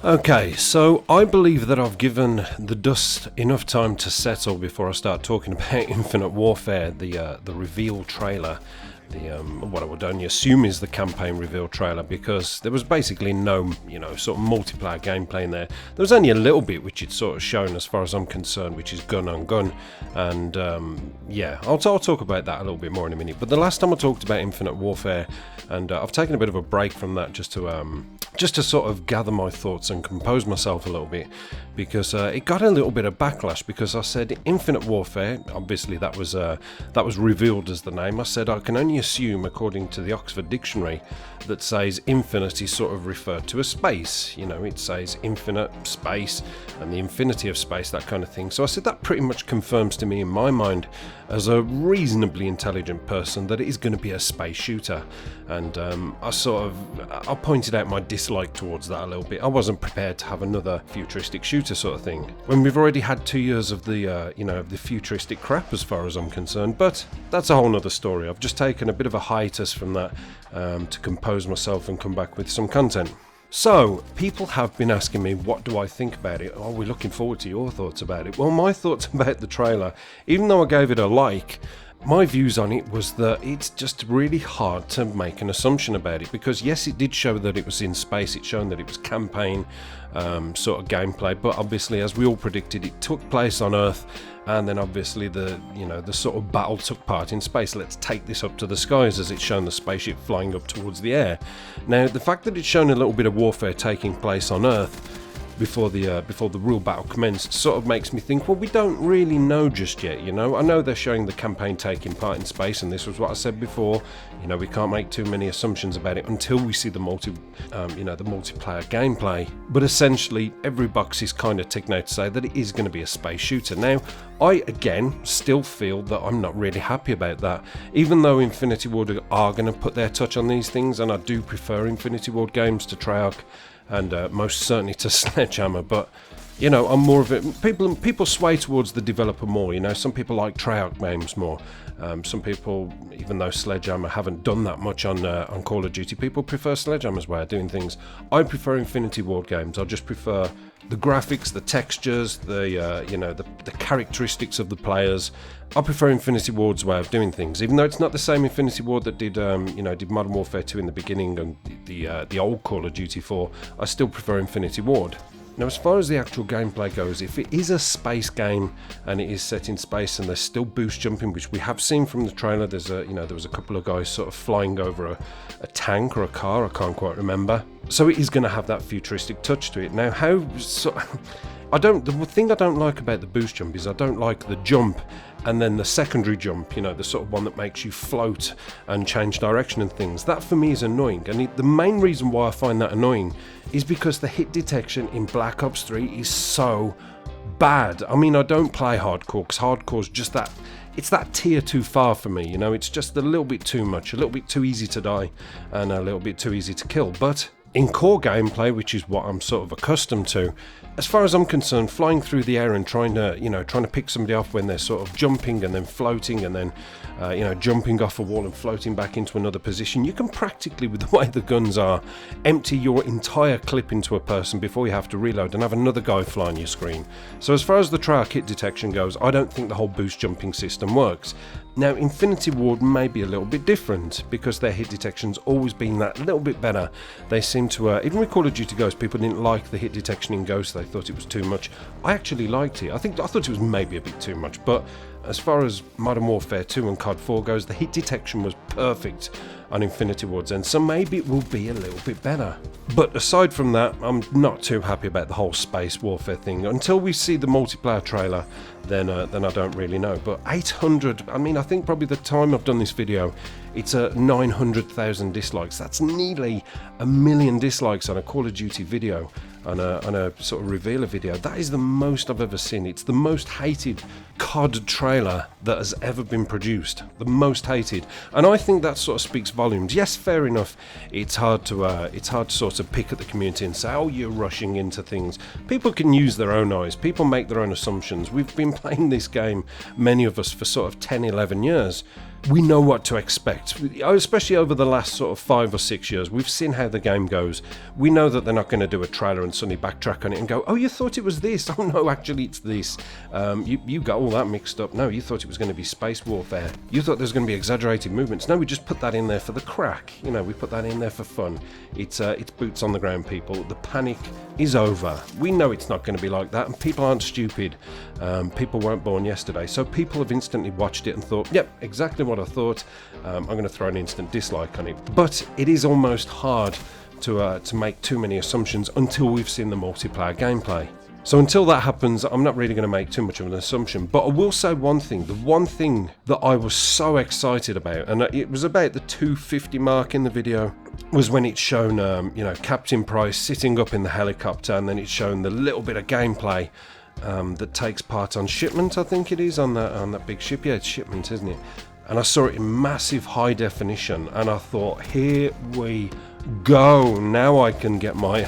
Okay, so I believe that I've given the dust enough time to settle before I start talking about Infinite Warfare, the reveal trailer, what I would only assume is the campaign reveal trailer, because there was basically no, sort of multiplayer gameplay in there. There was only a little bit which it's sort of shown, as far as I'm concerned, which is gun on gun, and I'll talk about that a little bit more in a minute. But the last time I talked about Infinite Warfare, and I've taken a bit of a break from that just to sort of gather my thoughts and compose myself a little bit, because it got a little bit of backlash, because I said Infinite Warfare, obviously that was revealed as the name. I said I can only assume, according to the Oxford Dictionary, that says infinite is sort of referred to as space. It says infinite space and the infinity of space, that kind of thing. So I said that pretty much confirms to me in my mind, as a reasonably intelligent person, that it is going to be a space shooter. And I pointed out my dislike towards that a little bit. I wasn't prepared to have another futuristic shooter sort of thing when we've already had 2 years of the futuristic crap, as far as I'm concerned. But that's a whole nother story. I've just taken a bit of a hiatus from that to compose myself and come back with some content. So, people have been asking me, what do I think about it? Oh, we're looking forward to your thoughts about it. Well, my thoughts about the trailer, even though I gave it a like, my views on it was that it's just really hard to make an assumption about it, because yes, it did show that it was in space, it's shown that it was campaign sort of gameplay, but obviously, as we all predicted, it took place on Earth, and then obviously the sort of battle took part in space. Let's take this up to the skies, as it's shown the spaceship flying up towards the air. Now, the fact that it's shown a little bit of warfare taking place on Earth before the real battle commenced sort of makes me think, well, we don't really know just yet. I know they're showing the campaign taking part in space, and this was what I said before. We can't make too many assumptions about it until we see the multiplayer gameplay. But essentially, every box is kind of ticked now to say that it is going to be a space shooter. Now, I again still feel that I'm not really happy about that, even though Infinity Ward are going to put their touch on these things, and I do prefer Infinity Ward games to Treyarch, and most certainly to Sledgehammer, but I'm more of it. People sway towards the developer more. Some people like Treyarch games more. Some people, even though Sledgehammer haven't done that much on Call of Duty, people prefer Sledgehammer's way of doing things. I prefer Infinity Ward games. I just prefer the graphics, the textures, the characteristics of the players. I prefer Infinity Ward's way of doing things, even though it's not the same Infinity Ward that did Modern Warfare 2 in the beginning and the old Call of Duty 4. I still prefer Infinity Ward. Now, as far as the actual gameplay goes, if it is a space game and it is set in space and there's still boost jumping, which we have seen from the trailer, there was a couple of guys sort of flying over a tank or a car, I can't quite remember. So it is going to have that futuristic touch to it. Now, the thing I don't like about the boost jump is I don't like the jump and then the secondary jump, the sort of one that makes you float and change direction and things. That for me is annoying, and the main reason why I find that annoying is because the hit detection in Black Ops 3 is so bad. I mean, I don't play hardcore, because hardcore's just that, it's that tier too far for me, it's just a little bit too much, a little bit too easy to die, and a little bit too easy to kill. But in core gameplay, which is what I'm sort of accustomed to, as far as I'm concerned, flying through the air and trying to pick somebody off when they're sort of jumping and then floating and then, jumping off a wall and floating back into another position, you can practically, with the way the guns are, empty your entire clip into a person before you have to reload and have another guy fly on your screen. So as far as the Treyarch hit detection goes, I don't think the whole boost jumping system works. Now, Infinity Ward may be a little bit different, because their hit detection's always been that little bit better. They seem to, even with Call of Duty Ghost, people didn't like the hit detection in Ghost. They thought it was too much. I actually liked it. I thought it was maybe a bit too much, but as far as Modern Warfare 2 and COD 4 goes, the hit detection was perfect on Infinity Ward's end, so maybe it will be a little bit better. But aside from that, I'm not too happy about the whole space warfare thing. Until we see the multiplayer trailer, then I don't really know. But 800, I think probably the time I've done this video, it's 900,000 dislikes. That's nearly 1 million dislikes on a Call of Duty video, on a sort of revealer video. That is the most I've ever seen. It's the most hated COD trailer that has ever been produced. The most hated. And I think that sort of speaks volumes. Yes, fair enough, it's hard to sort of pick at the community and say, oh, you're rushing into things. People can use their own eyes. People make their own assumptions. We've been playing this game, many of us, for sort of 10, 11 years. we know what to expect, especially over the last sort of 5 or 6 years. We've seen how the game goes. We know that they're not going to do a trailer and suddenly backtrack on it and go, oh, you thought it was this. Oh, no, actually, it's this. You got all that mixed up. No, you thought it was going to be space warfare. You thought there was going to be exaggerated movements. No, we just put that in there for the crack. You know, we put that in there for fun. It's boots on the ground, people. The panic is over. We know it's not going to be like that, and people aren't stupid. People weren't born yesterday. So people have instantly watched it and thought, yep, exactly what I thought. I'm going to throw an instant dislike on it. But it is almost hard to make too many assumptions until we've seen the multiplayer gameplay. So until that happens, I'm not really going to make too much of an assumption. But I will say one thing. The one thing that I was so excited about, and it was about the 250 mark in the video, was when it's shown, Captain Price sitting up in the helicopter, and then it's shown the little bit of gameplay that takes part on Shipment, I think it is, on that big ship. Yeah, it's Shipment, isn't it? And I saw it in massive high definition, and I thought, here we go. Now I can get my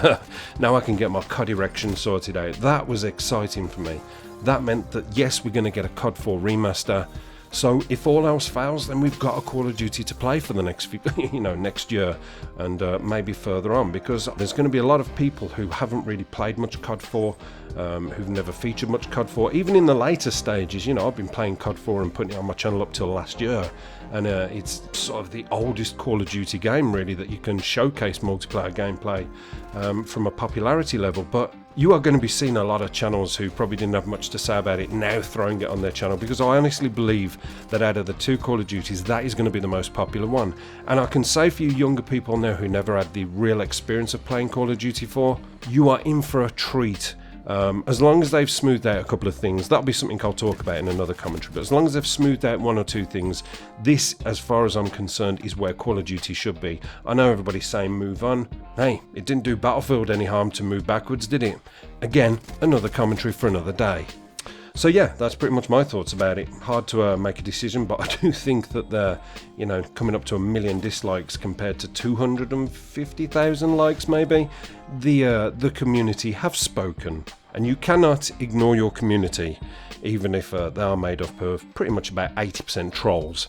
COD erection sorted out. That was exciting for me. That meant that yes, we're going to get a COD 4 remaster. So if all else fails, then we've got a Call of Duty to play for the next next year, and maybe further on, because there's going to be a lot of people who haven't really played much COD 4, who've never featured much COD 4. Even in the later stages, I've been playing COD 4 and putting it on my channel up till last year, and it's sort of the oldest Call of Duty game really that you can showcase multiplayer gameplay from a popularity level. But you are going to be seeing a lot of channels who probably didn't have much to say about it now throwing it on their channel, because I honestly believe that out of the two Call of Duties, that is going to be the most popular one. And I can say for you younger people now who never had the real experience of playing Call of Duty 4, you are in for a treat. As long as they've smoothed out a couple of things, that'll be something I'll talk about in another commentary, but as long as they've smoothed out one or two things, this, as far as I'm concerned, is where Call of Duty should be. I know everybody's saying move on. Hey, it didn't do Battlefield any harm to move backwards, did it? Again, another commentary for another day. So yeah, that's pretty much my thoughts about it. Hard to make a decision, but I do think that they're, coming up to 1 million dislikes compared to 250,000 likes maybe. The community have spoken, and you cannot ignore your community, even if they are made up of pretty much about 80% trolls.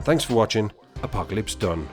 Thanks for watching. Apocalypse done.